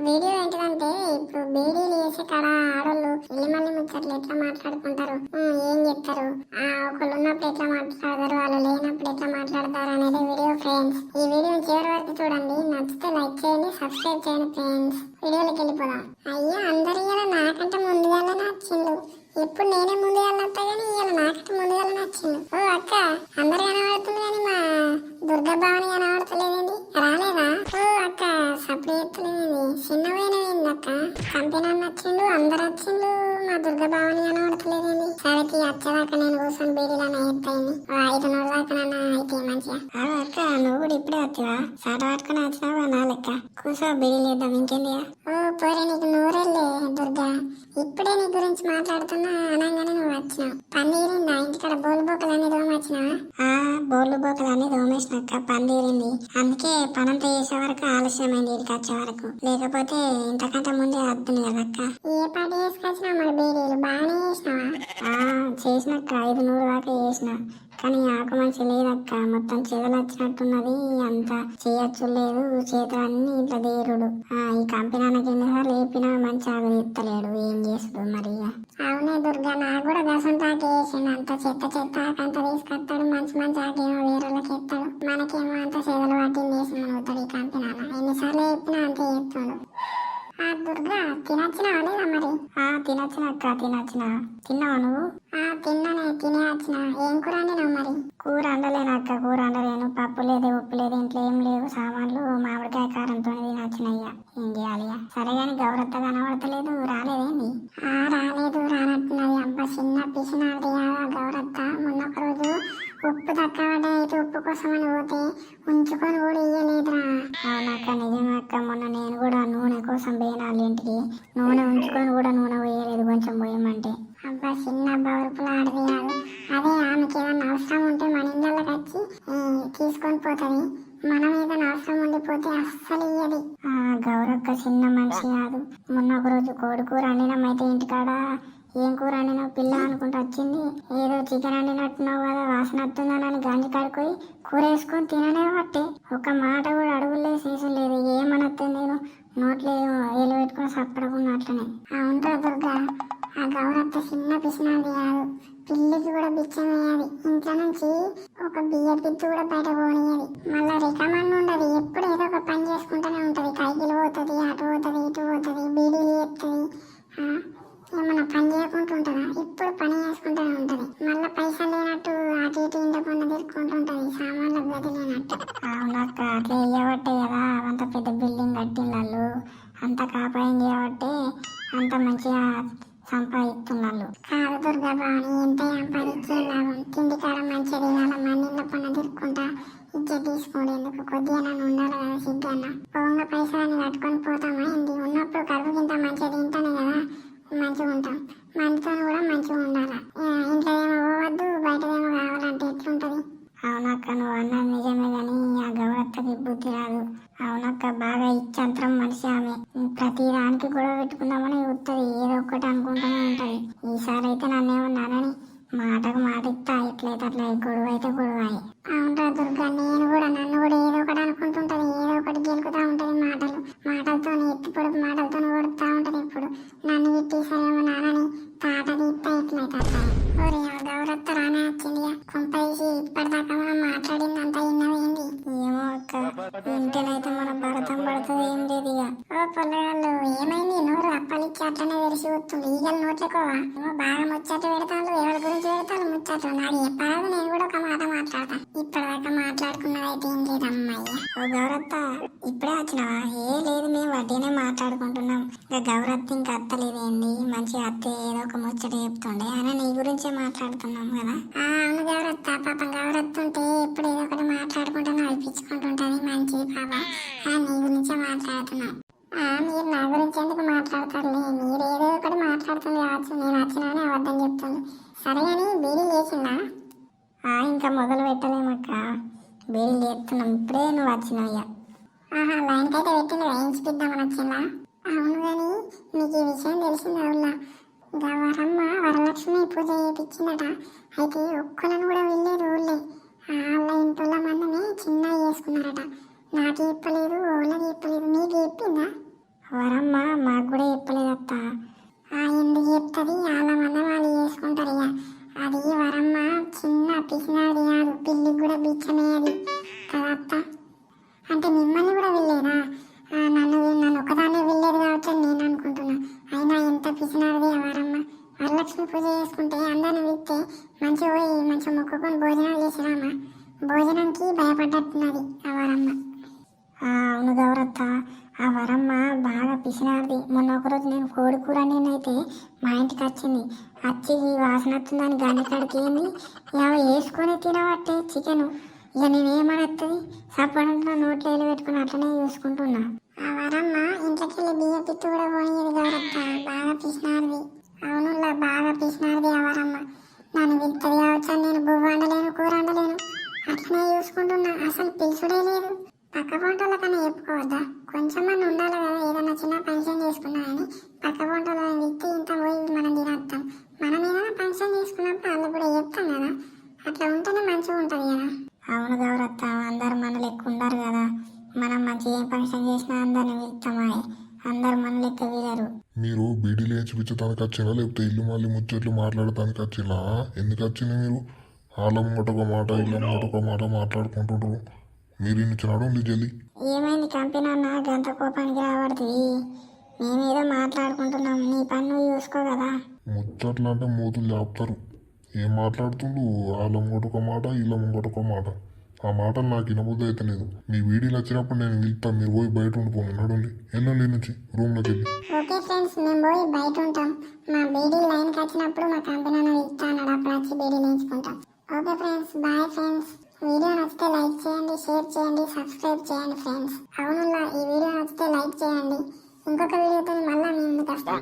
Video ఏంటిదంటే ఇప్పుడు బీడీలు వేసే కాడ ఆడోళ్ళు ఇల్లి ముచ్చట్లు ఎట్లా మాట్లాడుకుంటారు, ఏం చెప్తారు, ఒకళ్ళు ఉన్నప్పుడు ఎట్లా మాట్లాడతారు, వాళ్ళు లేనప్పుడు ఎట్లా మాట్లాడతారు అనేది వీడియో ఫ్రెండ్స్. ఈ వీడియో చివరి వరకు చూడండి, నచ్చితే లైక్ చేయండి, సబ్స్క్రైబ్ చేయండి ఫ్రెండ్స్. వీడియోలోకి వెళ్ళిపోదాం. అయ్యా అందరు ఇలా నాకంటే ముందుగా నచ్చిండు. ఇప్పుడు నేనే ముందుగా వస్తా కానీ ఇలా నాకంటే ముందుగా నచ్చిండు. ఓ అక్క అందరు కనబడుతుంది కానీ మా దుర్గాభావని కనబడతలేదండి, రాలేదా? ఓ అక్క సప్పుడు ఎత్తలేదండి, చిన్నపోయినవేంది అక్క? కంపెనీ నచ్చిండు, అందరు వచ్చిండు, మా దుర్గాభావని కనబడతలేదండి. సరేకి వచ్చేదాకా నేను కూర్చొని బీడీలన్నా ఎత్తాయింది, 5 దాకా అయితే మంచిగా. అక్క నువ్వు కూడా ఇప్పుడే వచ్చావా? సాట పట్టుకుని వచ్చినావా? నా లెక్క కూర్చో, బీడీలు వేద్దాం. ఇంకేంది? ఓ పోరే నీకు నూరెళ్ళే దుర్గా, ఇప్పుడే నీ గురించి మాట్లాడుతున్నా అనగానే నువ్వు వచ్చినావు. పందిరిందా ఇంటికాడ? బోలు బోకలన్నీ దోమొచ్చినావా? బోలు బోకలన్నీ దోమేసినాక పందిరింది, అందుకే పనంతా చేసే వరకు ఆలస్యమైంది ఇక్కడికి వచ్చే వరకు. లేకపోతే ఇంతకంటే ముందే వద్దును కదక్క. ఏ పాటి వేసుకొచ్చినావు మరి బీడీలు? బాగానే చేసినావా? చేసినక్క 500 దాకా చేసిన, కానీ ఆకు మంచి లేదక్క, మొత్తం చెదలు వచ్చినట్టున్నది, అంత చేయచ్చు లేదు, చేతులన్నీ ఇట్లా దేరుడు. ఈ కంపెనీ ఎన్నిసార్లు లేపినా మంచి ఆకు తీస్తలేడు, ఏం చేసుడు మరి. అవునే దుర్గా, నాకు కూడా గసంత ఆకు వేసిండు, అంత చెత్త ఆకంతా తీసుకొస్తాడు, మంచి ఆకేమో వేరేళ్ళకి ఎత్తాడు, మనకేమో అంత చెదలు పట్టింది వేసి అవుతాడు ఈ కంపెనీ. ఎన్నిసార్లు చెప్పినా అంతే చేస్తాడు. దుర్గా తినొచ్చినావా లేదా మరి? తినొచ్చినక్క, తిన్నావా నువ్వు? తిన్నానే, తినే వచ్చిన. ఏం కూర వండినావు మరి? కూర వండలేనక్క, కూర వండలేను, పప్పు లేదు, ఉప్పు లేదు, ఇంట్లో ఏం లేవు సామాన్లు, మామిడికాయ కారంతో తినొచ్చినయ్యా. ఏం చేయాలి? సరే గాని గౌరత్త కనబడతలేదు, రాలేదేంది? రాలేదు, రానట్టున్నది. అబ్బా చిన్న పిసినాది గౌరత్త. మొన్న ఒక రోజు ఉప్పు తక్కువ అయితే ఉప్పు కోసం అని పోతే ఉంచుకొని కూడా ఇయ్యలేదురా. అవునక్క, నిజమక్క, మొన్న నేను కూడా నూనె కోసం పోయినాళ్ళ ఇంటికి, నూనె ఉంచుకొని కూడా నూనె పోయలేదు, కొంచెం పోయమంటే. అబ్బా చిన్న బరుపులు ఆడది కాదు. అదే ఆమెకి ఏదన్నా అవసరం ఉంటే మన ఇళ్ళకి వచ్చి తీసుకొని పోతుంది, మనం ఏదైనా అవసరం ఉండిపోతే అస్సలు ఇయ్యది. గౌరక్క చిన్న మనిషి కాదు. మొన్న ఒక రోజు కోడి కూర వండినమైతే ఇంటికాడ ఏం కూర వండినావు పిల్ల అనుకుంటూ వచ్చింది, ఏదో చికెన్ వండినట్టున్నావు కదా, వాసన వస్తుందని గంజి కడుకొని కూర వేసుకొని తిననే పట్టే, ఒక మాట కూడా అడుగులే చేసలేదు. ఏమనొస్తుంది నేను నోట్లో ఏలు పెట్టుకుని సప్పడకుండా అట్లనే. అవునరా దుర్గా, ఆ గౌరత్త చిన్న పిసినాది కాదు, పిల్లికి కూడా బిచ్చం వేయాలి. ఇంట్లో నుంచి ఒక బియ్య పిత్తు కూడా బయట పోనీయది. మళ్ళా రికమన్ ఉండదు, ఎప్పుడు ఏదో ఒక పని చేసుకుంటూనే ఉంటది. కైకిలు పోతుంది, అటు పోతుంది, ఇటు పోతుంది, బీడీలు చేస్తుంది, ఏమన్నా పని చేయకుండా ఉంటుందా? ఇప్పుడు పని చేసుకుంటూనే ఉంటది. మళ్ళీ పైసలు లేనట్టు అటు ఇటు ఇంటకుండా తిరుక్కుంటుంటది, సామాన్ల గది లేనట్టు. అవునక్క, అట్లా వేయబట్టే కదా అంత పెద్ద బిల్డింగ్ కట్టిండు, అంత కాపాయం చేయబట్టే అంత మంచిగా సంపాదిస్తున్నాళ్ళు. కాదు దుర్గా భవాని, ఎంత సంపాదించే లాభం? తిండి కాడ మంచిగా తినాలి, మన్నిళ్ళ పన్ను తిరుక్కుంటా ఇచ్చే తీసుకోడేందుకు? కొద్దిగా నన్ను ఉండాలి కదా సిగ్గన్న. పోంగా పైసలని కట్టుకొని పోతామా ఏంటి? ఉన్నప్పుడు కడుపు కింద మంచిగా తింటానే కదా మంచిగా ఉంటాం, మనతో కూడా మంచిగా ఉండాలి. ఇంట్లో ఏమో పోవద్దు, బయటదేమో కావాలంటే ఎట్లుంటది? అవునక్క, నువ్వు అన్నది నిజమే గాని ఆ గౌరత్తకి బుద్ధి రాదు. అవునక్క, బాగా ఇచ్చంతరం మనిషి ఆమె, ప్రతి దానికి గొడవ పెట్టుకుందామని చూస్తుంది, ఏదో ఒక్కటి అనుకుంటూనే ఉంటది. ఈసారి అయితే నన్నేమన్నానని మాటకు మాట ఇస్తా, ఎట్లయితే అట్లా, గొడవ అయితే గొడవ. అవునరా దుర్గా, నన్ను కూడా ఏదో ఒకటి అనుకుంటుంటది, ఏదో ఒకటి గెలుకుతా ఉంటది, మాటలతో ఎత్తి పొడుపు మాటలతో కొడుతూ ఉంటది. ఇప్పుడు నన్ను తిట్టేసారేమో నాన్నని తాట తీస్తా, ఎట్లయితే అట్లా. ఓరే గౌరత్త రానే వచ్చింది, కొంపేసి ఇప్పటిదాకా మనం మాట్లాడింది అంతా ఇన్నవేంది? ఏమో అక్క, ఇంటేనైతే మన భరతం పడుతుంది, ఏం లేదు ఇక. ఓ పొల్లగాళ్ళు, ఏమైంది? నోరు అప్పలిచ్చి అట్లనే తెరిచి వస్తుంది, ఈగలు నోట్లకోవా? ఏమో బాగా ముచ్చట పెడతాను, ఎవరి గురించి పెడతాను ముచ్చట్లు, నాకు చెప్పరాదు, నేను కూడా ఒక మాట మాట్లాడతా. ఇప్పటిదాకా మాట్లాడుకున్నది అయితే ఏం లేదు అమ్మాయి. ఓ గౌరత్త, ఇప్పుడే వచ్చినావా? ఏ లేదు, మేము వడ్డీనే మాట్లాడుకుంటున్నాం. ఇక గౌరత్త ఇంకా అత్తలేదేంది? మంచి అత్త ఏదో ఒక ముచ్చట చెప్తుండే అని నీ గురించే మాట్లాడుతున్నాం కదా. అవును గౌరత్త, పాపం గౌరత్త ఉంటే ఎప్పుడు ఏదో ఒకటి మాట్లాడుకుంటూ నడిపించుకుంటుంటది, మంచిది పాపం. నీ గురించే మాట్లాడుతున్నాం. మీరు నా గురించి ఎందుకు మాట్లాడతారులే, మీరు ఏదో ఒకటి మాట్లాడుతుంది కావచ్చు, నేను వచ్చినానే అబద్ధం చెప్తుంది. సరే కానీ బీడీలు చేసిందా? ఇంకా మొదలు పెట్టలేమక్క, బీడీలు చేస్తున్నాం, ఇప్పుడే నువ్వు వచ్చినాయ్యా. లైన్కి అయితే పెట్టింది, వేయించిపిద్దామని వచ్చిందా? అవును కానీ మీకు ఈ విషయం తెలిసిందా? ఊళ్ళో వరమ్మ వరలక్ష్మి పూజ చేయించిందట, అయితే ఒక్కలను కూడా వెళ్ళలేదు ఊళ్ళే. వాళ్ళ ఇంట్లో మందమే చిన్న చేసుకున్నారట, నాకు చెప్పలేదు, ఓళ్ళకి చెప్పలేదు, నీకు చెప్పిందా? పిసినారిది. మొన్న ఒకరోజు నేను కోడి కూర నేనైతే మా ఇంటికి వచ్చింది. వచ్చి ఈ వాసన వస్తుందని గంటకాడికి ఏంది ఇక వేసుకొని తినబట్టే చికెను. ఇక నేనేమనత్తది సపడంలో నోట్లో వేలు పెట్టుకుని అట్లనే చూసుకుంటున్నా. ఆ వరమ్మ ఇంట్లోకి వెళ్ళి బియ్య పిత్తు కూడా పోనీయదు గౌరక్క. బాగా పిసినారిది. అవునులా బాగా పిసినారిది ఆ వరమ్మ. నన్ను పిలుస్తుంది కావచ్చు అని నేను బువ్వ వండలేను, కూర వండలేను. అట్లనే చూసుకుంటున్నా. అసలు పిలుచుడే లేదు. పక్క పంటల కన్నా చెప్పుకోవద్దా? కొంచెమన్నా ఉండాలి కదా. ఏదైనా చిన్న ఫంక్షన్ చేసుకున్నా అని పక్క పంటల వ్యక్తి ఇంత పోయి మనం తినొస్తాం. మనం ఏదైనా ఫంక్షన్ చేసుకున్నప్పుడు వాళ్ళు కూడా చెప్తాం కదా. అట్లా ఉంటేనే మంచిగా ఉంటుంది కదా. అవును గౌరత్త, అందరు మన లెక్క ఉండరు కదా. మనం మంచిగా ఏం ఫంక్షన్ చేసినా అందరిని పిలుస్తామా? అందరు మన లెక్క వీలరు. మీరు బీడీలు వేయించడానికి వచ్చినా లేకపోతే ఇల్లు మళ్ళీ ముచ్చట్లు మాట్లాడటానికి వచ్చినా? ఎందుకు వచ్చింది మీరు? వాళ్ళ ముంగట ఒక మాట ఇళ్ళ ముంగట ఒక మాట మాట్లాడుకుంటుంటారు. మీరు ఇన్ని నడవండి జల్ది. ఏమైంది కంపెనీ అన్న గంట కోపానికి రాబడుతుంది? మేమేదో మాట్లాడుకుంటున్నాం, నీ పని నువ్వు చూసుకో కదా. ముచ్చట్లు అంటే మూతులు చెప్తారు. ఏం మాట్లాడుతుండు? వాళ్ళ ముంగట ఒక మాట ఇళ్ళ ముంగట ఒక మాట. ఆ మాటలు నాకు వినబుద్ధి అయితే లేదు. మీ వీడియోలు వచ్చినప్పుడు నేను వెళ్తాను, మీరు పోయి బయట ఉండిపోను. నడండి, వెళ్ళండి నుంచి రూమ్లోకి వెళ్ళి. ఓకే ఫ్రెండ్స్, మేము పోయి బయట ఉంటాం. మా బీడీ లైన్కి వచ్చినప్పుడు మా కంపెనీ ఇస్తా అన్నాడు, అప్పుడు వచ్చి బీడీ నేర్చుకుంటాం. Okay friends, bye friends. Video నచ్చితే లైక్ చేయండి, షేర్ చేయండి, సబ్స్క్రైబ్ చేయండి ఫ్రెండ్స్. అవునులా, ఈ వీడియో నచ్చితే లైక్ చేయండి. ఇంకొక వీడియోతో మళ్ళీ మీ ముందుకు వస్తాం.